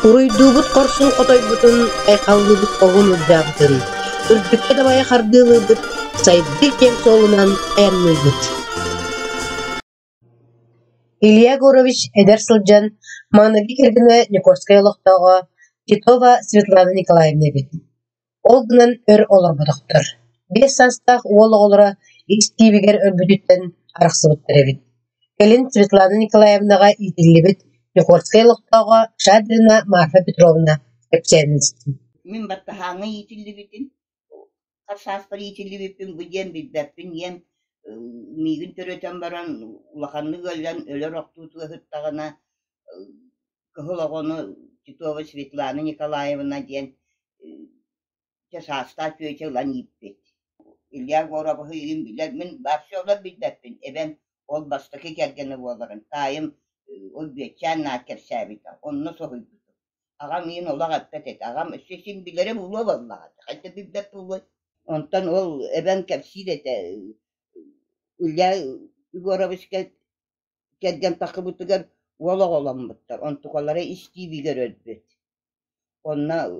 Уруйдуубут корсун хотойбутун айхаллыбыт огун урдаабытын. Үрдүкке дабая хардыылыбыт сайдык кем соолунан аянныыбыт. Илья Гурович эдер сылдьан маанырги киргине Никольская олохтоого Титова Светлана Николаевна бит. Ол гынан өр олорбодоктор. Бес састаах уол-оҕолора истиибигэр өлбүтүттэн арахсыбыттар эбит. Келин Светлана Николаевнага итиллибит Никольская олохтоого Шадрина Марфа Петровна кэпсээнистин. Min battahanga yitillibitin, qarsaasqar yitillibitin, bu jem bilbäppin jem miigin töröten baran ulakanlı göllen ölör oktuutuga hıttagana kıhılogonu Titova Svetlana Nikolaevna diyen casaasta köyce ulan yippet. İlya Gorabıhı yiyim biler, min barşolar bilbäppin, eben ol bastaki gelgeni boların, tayım ol büyetçen naker sabita, onunla sohuydu. Ağam yiyin ola gappet et. Ağam sesin bilere bulu vallahi. Hatta bir bep bulu. Ondan ol eben kepsil ete. Ülya Ugoraviske gelgen takıbıtıgar ola olan bıttar. Ontukalara isti bir görüldü. Onna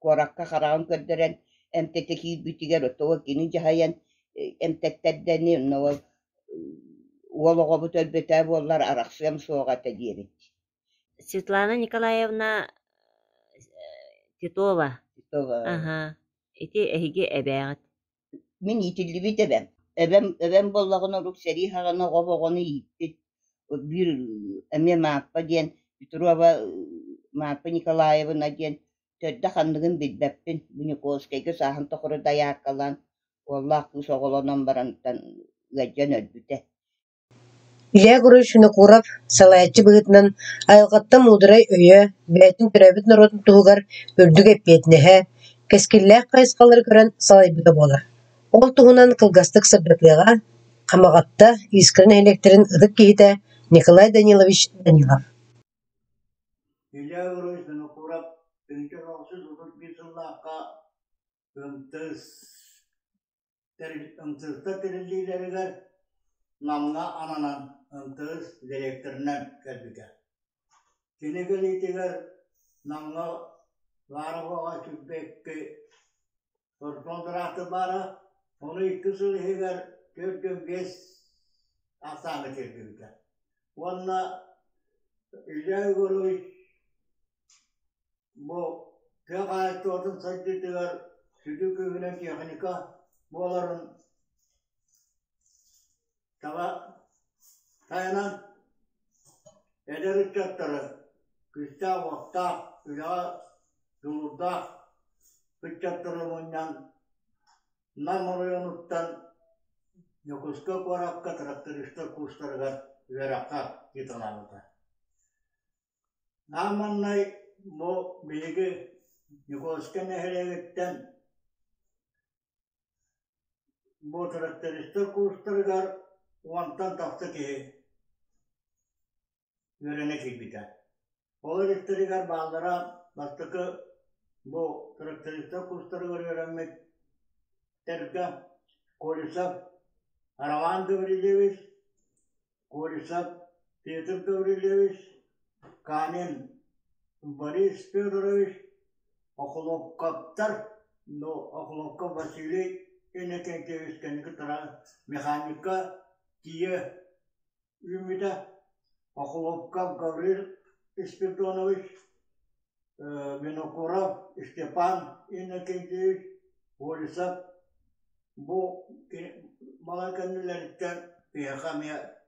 korakka karağın körderen emteteki bütiger otoğa kini cahayan emtetterdeni no ola gobut ölbete bollar araksıyam soğata diyerek. Светлана Николаевна Титова. Titova. Ага. Ити эһиги эбээҕит. Min yitillibi de ben. Ebem bollağına ruk seri hağına goboğunu yitti. Bir emme maappa diyen, Petrova maappa Nikolaevna diyen, törde xanlığın bilbeppin, bu Nikolskayga sahan toquru dayak kalan, Allah kız oğulanan barantan gaccan ölbüte. Илья Гурович уну курап, салаяччы быгытынан айылгатта муудурай өйө, бэйэтин төрөбүт народун туһугар үрдүк эппиэтинэһэ, кэскиллээх кайыскалары көрөн салайбыта буолар. Ол туһунан кылгастык сырдыклыга, хамагатта искрен электерин ыдык киһитэ Николай Данилович Данилов. Илья Гурович уну курап, тынчы ролсuz удут bir сыллаакка ымтыста тирилдиилеригер намга анаnan ымтыс директорунан кэлбиге. Кинегелитигер намга варыгога чүпбекке Tortonduraqtı bara, onu 2 yıl heger 4-5 hastane çekildi. Onunla İlya Goloviç bu tek ayette otun saçtılar, sütü köyüne teknika, boğaların tava dayanan eder uçakları, kışta vakta, üla dururda, uçaklarımından namoruyonuttan yokuska korakka traktöristä kustarga verakka gitalanıda. Namannay bu bilgi yokuska nehregetten bu traktöristä kustarga ondan tahtı ki verene kibita. O elektriker bağlara bastıkı bu traktöristä kustarga verenmek terka Kolisab Aravan Gavrileviç, Kolisab Petr Gavrileviç, Kanin Boris Fyodorovich, Okhulovkaptar, no Okhulovka Vasily Enekenkeviç kenikitara mekanika Kiye Ümida, Okhulovkap Gavril Spirdonovich, Vinokurov Stepan Enekenkeviç, Kolisab bu malakanlılardan piyakamiya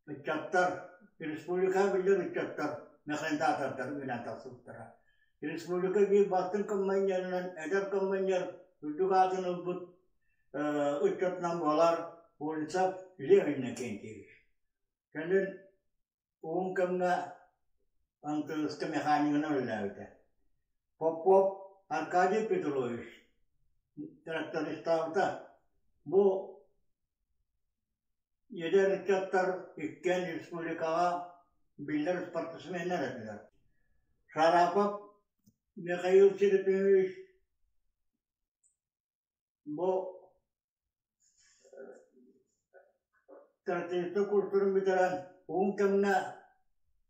uçaklar, Respublika bilir uçaklar, mekanizatorlar, yönetasıptara. Respublika gibi bastın kampanyalarından, eder kampanyalar, tutukatını bu uçaktan boğalar, polisap, ilerine kendiyiz. Kendin oğun kamına antılıstı mekanikini öyle. Popop, Arkady Petrovich. Traktöristağda bu yeder uçaklar ikken Respublikaga Biller Partisi menler ettiler. Şarapap Mikhail Çelebinovich bu traktöristı kursurum bitiren 10 kamına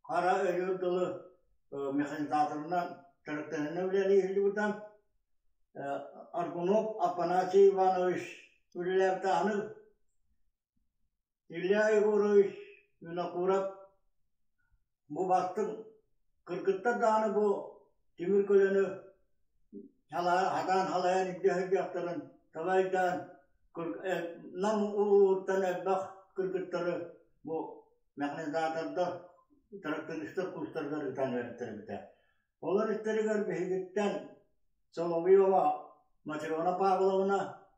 Kara ölür dolu mekanizatorundan traktörüne bile ilgili buradan Argunov Afanasy Ivanovich Üllev Tanı İlya Igorovich Yunakurap bu bastım Kırgıt'ta dağını bu Demir Kölünü hadan halayan iddiahı yaptırın Tavaydan nam uğurtan ebbak Kırgıtları bu mekanizatorda traktöristler kuşlarına rıtan verirler bir de. Onlar isteriler behigitten Soloviyova, Matrona Pavlovna,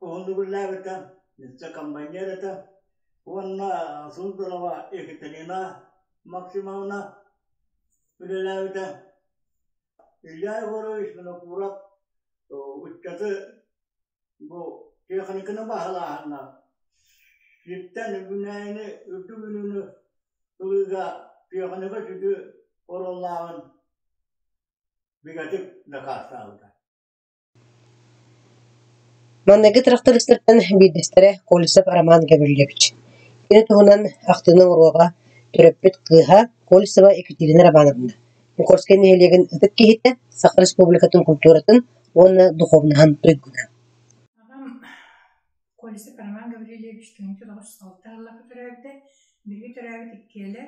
Ondugullavita, Nitsa Kambanyerita, Onna Sundalova Ekaterina Maximovna, Üllelavita, İlya Igorovich Vinokurov, uçkası bu teknikini bahalahına, Yitten güneyini, ürdü gününü, Uluga teknika çünkü Orallağın bigatip nakasavda. Маннагы трактористерден бидестере Колесов Роман Гаврилевич. Кини туһунан ахтының уруга төрөппүт кыыха Колесова Екатерина Романовна. Никольская нехелеген ытык кихите Саха Республикатын культуратын онна духовнаһан тойгуна. Агам Колесов Роман Гаврилевич төнчө 96 жыллакы төрөбүтэ, бири төрөбүт иккелер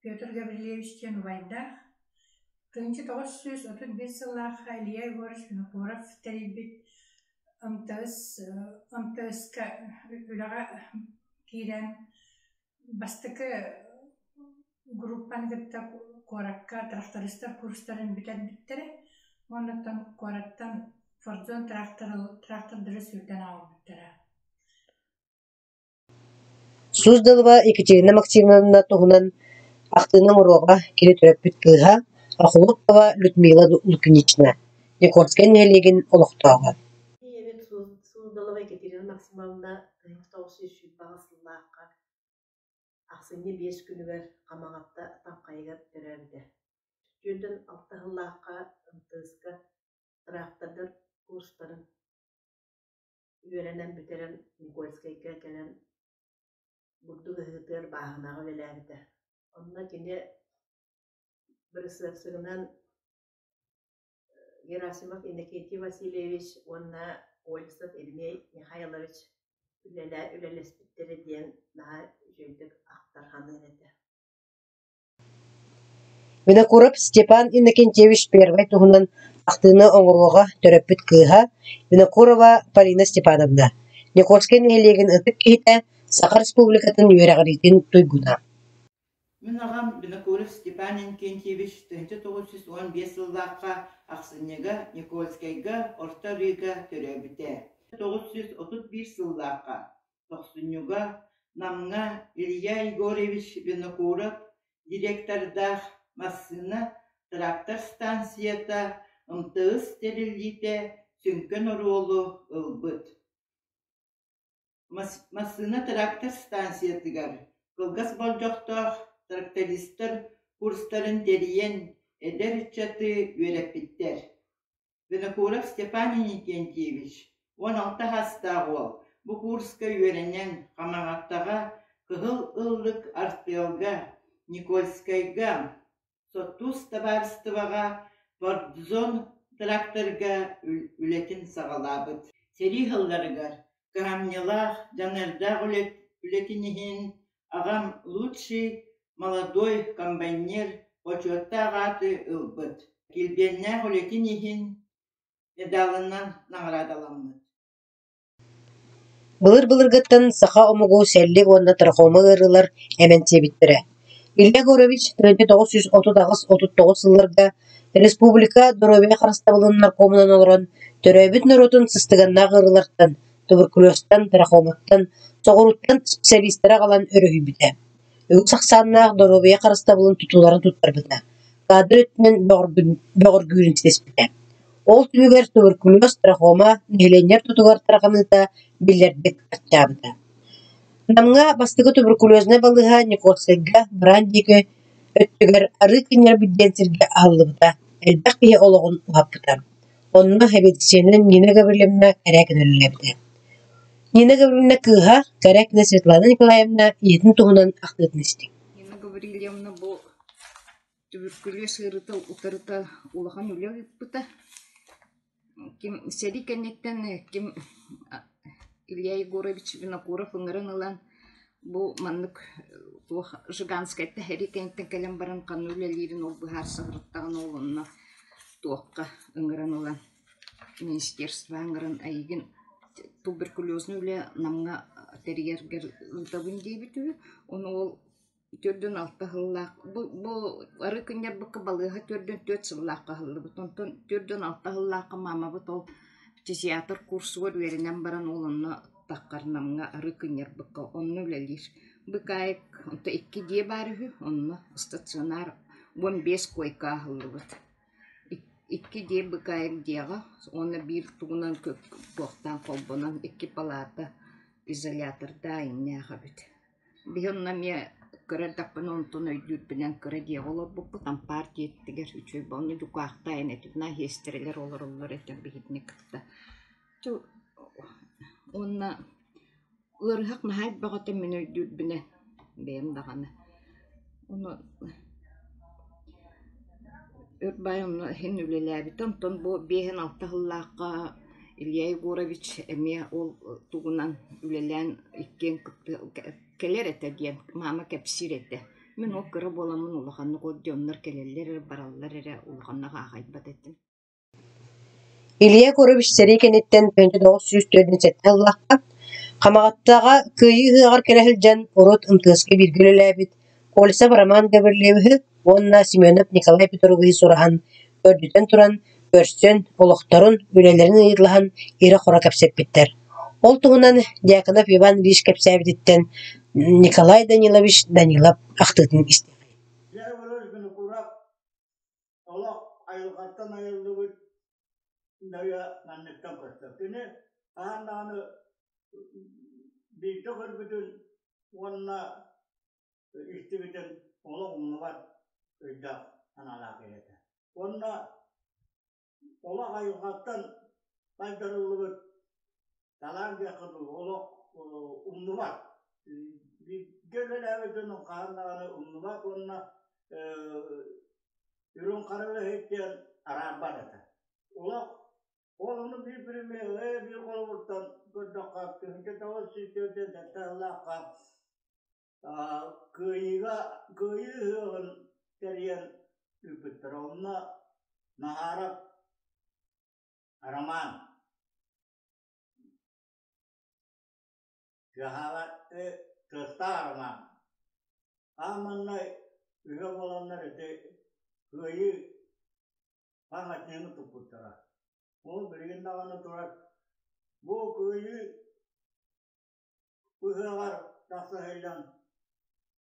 Петр Гаврилевич кен вайда. Төнчө 931 жыллакы Илья Егорович Винокуров терибит МТСка үлага кирен бастыкы группаны гытта коракка трактористтер курстарын биттере. Оннан кораттан Фордзон трактордары сүрден алып Суздалова Екатерина Максимовна туһунан ахтының уруга кири төрөппүт кыыха Ахулукова Людмила Лукинична. Никольская нехелеген олохтоого. Суздалова Екатерина Максимовна 1900 бағысыллаққа ақсыне 5 күні бер қамағатта тапқайға төрәбді. Жөнден 6 жыллаққа ымтызға трактордыр курстарын үйренен бітерен Никольскайға кәлен бұрды ғығытыр бағынағы өлеләбді. Онына кене бір сырсығынан Герасимов Иннокентий Васильевич, онына Ольсов Ильмей Михайлович үлелеспіттері ден наға жөндік ақтарханы еді. Винокуров Степан Иннокентьевич первый туһунан ахтыны оҥоруоҕа төрөппүт кыыха Винокурова Полина Степановна. Никольская нехелеген ытык кихите Саха Республикатын үөрэҕиритин туйгуна. Мен ағам Винокуров Степан Иннокентьевич 1915 жыллаққа Ақсынега Никольскайга Орта Рига төрөбүтэ. 1931 жыллаққа Тоқсынюга намна Илья Егорович Винокуров директордах массына трактор станцията МТС терилите сүнкөн оролу ылбыт. Массына трактор станциятыгар кылгас болжоқтоқ трактористер курстарын териен эдер чаты үөреппиттер. Винокуров Степан Иннокентьевич 16 хастағы ол. Бу курска үөренен камагаттага кыгыл ыллык артыылга Никольскайга соттус табарыстыбага Фордзон тракторга үлетин сагалабыт. Сери хылларыгар кахамнялах жанардах үлетинихин агам лучший молодой комбайнер почетта агаты ылбыт. Килбеннах үлетинихин медалынан наградаламыт. Былыр-былыргыттан Саха омугу сәллик онна трахома ырылар эментебиттере. Илья Егорович 1939 сылларга Республика Доробия Харыстабылын наркомунан олорон төрөбүт норотун сыстыганнак ырылартан, туберкулезтан, трахоматтан, соғоруттан специалисттера калан өрөһүбүтэ. Үгү саксааннаах Доробия Харыстабылын тутуларын туттарбыта. Кадр өтүнөн бөгөргүүрүн сеспите. Ол түбүгер туберкулез, трахома, нехеленер тутугар тараханыта билердик аччаабыта. Намга бастыгы туберкулезне балыга Никольскайга брандиге өттүгер ары кинер бидденсирге аллыбыта. Элбак бие ологун уаппыта. Онна хебетиченен Нина Гаврилевна кәрәкенелләбіті. Нина Гаврилевна кыыха кәрәкіне Светлана Николаевна етін туғынан ақтытын істек. Нина Гаврилевна бу туберкулез ырыта утарыта улахан үле быта. Ким сери кеннеттен ким Илья Егорович Винокуров ыңырын ылан бу маннык туох Жиганскайта хери кенттен келен баран кануулелерин ол быхар сыгырыттаган олунна туокка ыңырын ылан министерство ыңырын айгин туберкулезны үле намга терьергер ытабын дейбитү оны ол төрдөн алты хыллак бу ары күннер быкка балыга төрдөн 4 сыллакка хылды бутон төрдөн алты хыллакка мама бут ол театр курсуга беренен баран олонно таккарнамга ары күннер быкка онну үлелир быкайык онто 2 дие барыхы онно стационар 15 койка хылды 2 дие быкайык диага оны бир тугунан көк бохтан колбонан 2 палата изоляторда иннеха бит бионна ме көрөдакпын онтон өйдүрбүнен көрө дие олор буппу там партия тигер үчөй болну дукакта энетүна хестерелер олорлор этен бигитникта ту онна ырхак нахай багата мен өйдүрбүнен бем даганы оны Örbayımlı hen ülelәbi ton bu behen altahıllaqqa Илья Егорович эме ол тугунан ülelen ikкен келер эте диен мама кепсир эте. Мен о кыры боламын улаханны годдоннор келелер бараллар эре улаханнага агайбат этим. Илья Егорович серекенеттен 1904 Аллахка камагаттага кыйы ыгар келехилжен урут ымтыска биргелеләбит. Колесов Роман Гаврилевич Онна Семенов Николай Петрович Сурахан өрдүтен туран көрсен олохторун үлелерин ыйырлахан ире хора кепсеппиттер. Ол тугунан Дьяконов Иван Ильич кепсәбиттен Николай Данилович Данилов актытын исти. Я вырос бен курап олох айылгаттан айылдыбыт дая маннектан көрсөтүнө ананы бийте көрбүтүн онна истибитен олох умнубат өйдө аналаа келет. Онна олох айылгаттан пайдарылыбыт талан жакыды олох умнубат Gelelevdin kanları umlumak onunla ürün karılı heyken arabadı. Ola onu birbirine bir kolumuzdan gördük kaptı. Çünkü tavır sistemden de tağlaka kıyığı teriyen üpüttür. Onunla naharap araman. Şahavatı Kıstarma. Amanla üye olanlar ete köyü hangatını tuttular. O birinde bana durak bu köyü üyeler tasarlayan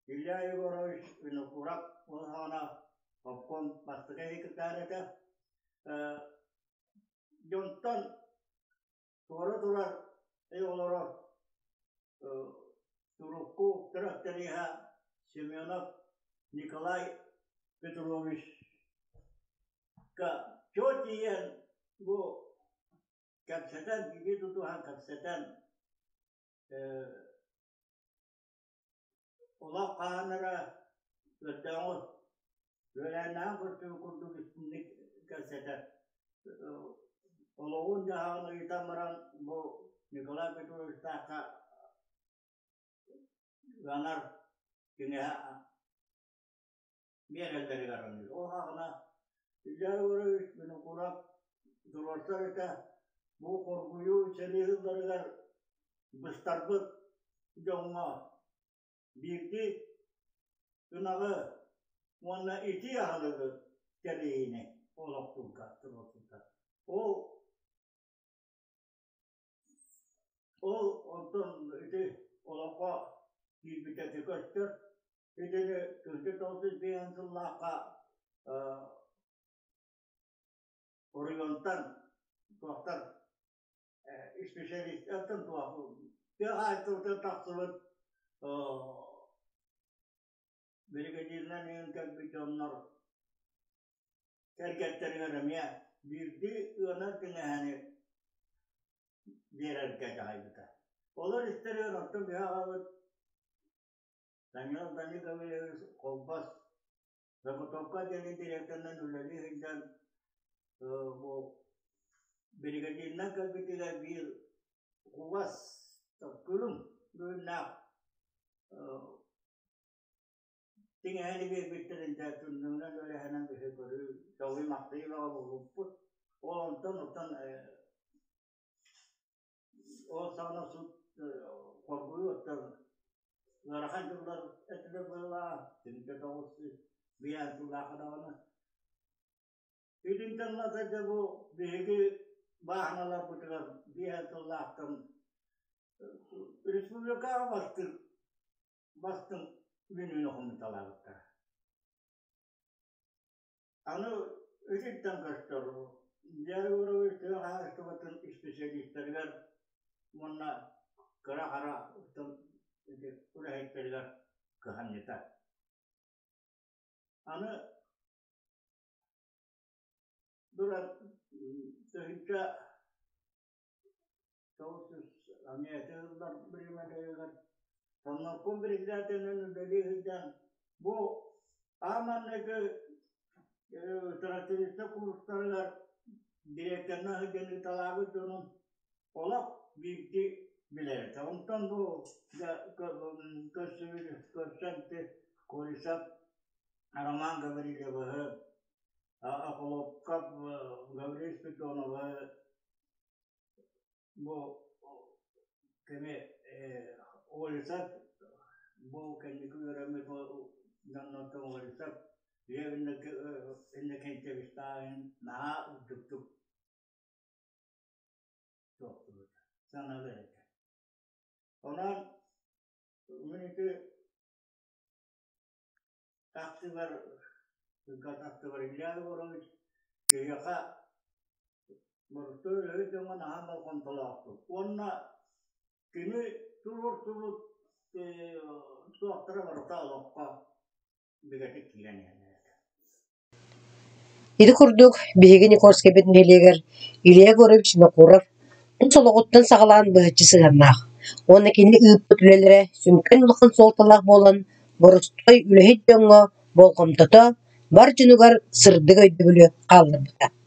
İlya Егорович Vinokurak o hana popkon bastığı hikayetlerde Jontan durar olarak Турку тракториха Семенов Николай Петрович Чотиен bu kapseten gibi tutuhan kapseten ola kanara ötüğü öğlenen kurdu üstünlük kapseten oğlun cahağını itamaran bu Nikolay Petrovich Taka Ganar kine bir elleri garanıyor. O hakına İlya Егорович beni kurak dururlar ete bu korkuyu içeri hızlarılar bıstarbık jonga birdi kınağı ona iti yahalığı tereyine olakturka dururlar. O ondan iti olakwa Gilbite göster. Edene gözde tozuz bir ansıllaka Orion'tan doktor spesyalist yaptım tuhafı. Bir ayette taksıvın Belediye'den yöntem bir onlar terketleri vermeye bir de yönetimine hani bir erkek ayıbıda. Olur isteriyor ortam bir hava Daniel Gavrilovich Kolbas Zakotopka jadi direkturnya Nulali Hindan bu brigadierna ketika bir kuas terkulung lunak tinggal di bibit jatuh nuna oleh hanan behekor tawi makti lawa luput onton sana sut korbu ngarahan tular itu bela cinta tahu biar tulah kadawana idin tanla saja bu bihege bahan ala putar biar tulah tam Respublika bastın gününü komutalar anu ötetten kaçtır diğer grubu işte hastavatın spesyalistler monna kara urahetler kehaneta anu duran sehingga tausus aniyatlar beriman sama pemberitahuan dari hujan bu aman itu terakhir kuruslar direkturnya hujan itu lagu turun olak bibit biler tahun bu ke kurisap araman gabari lewat kalau kap gabari itu bu kami Olisat bu kendi kuyuramı bu nonton olisat dia inda kente bistain na tuk sana böyle ona miniti taksi var İlyas Goroviç kiyaka Morto öyle zaman hamal kontrolaktı onna kini turut suaktara varta alokka bigatik kilani Idi kurduk Bihigi Nikolskiy betneleger Ilya Gorovich Nokurov Soloğuttan sağalan bıhıtçı sığannaq. Onu kendi ıpıtülelere sümken ulakın soltalaq bolan Borustoy ülehit jöngö bolqomtoto bar jünugar sırdı göydü bülü qaldır bıta.